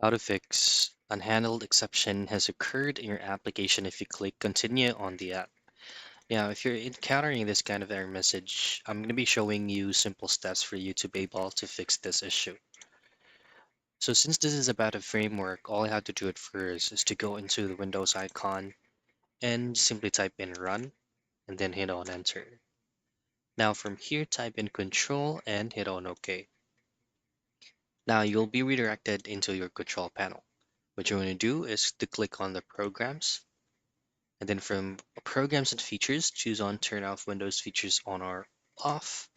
How to fix unhandled exception has occurred in your application if you click continue on the app. Now, if you're encountering this kind of error message, I'm going to be showing you simple steps for you to be able to fix this issue. So since this is about a framework, all I have to do at first is to go into the Windows icon and simply type in run and then hit on enter. Now from here, type in control and hit on OK. Now you'll be redirected into your control panel. What you want to do is to click on the programs. And then from programs and features, choose on turn off Windows features on or off.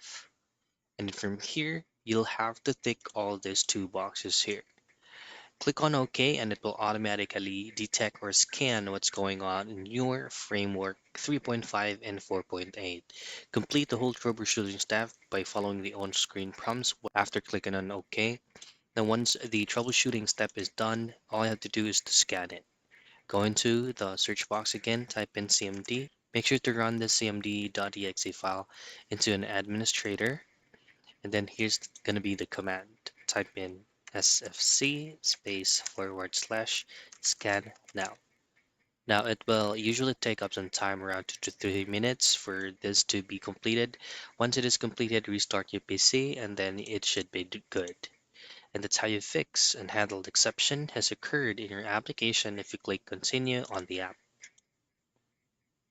And then from here, you'll have to tick all these two boxes here. Click on OK and it will automatically detect or scan what's going on in your framework 3.5 and 4.8. Complete the whole troubleshooting step by following the on-screen prompts after clicking on OK. Then once the troubleshooting step is done, all I have to do is to scan it. Go into the search box again, type in CMD. Make sure to run the cmd.exe file into an administrator. And then here's going to be the command. Type in sfc /scan now. Now it will usually take up some time, around 2 to 3 minutes for this to be completed. Once it is completed, restart your PC and then it should be good. And that's how you fix unhandled exception has occurred in your application if you click continue on the app.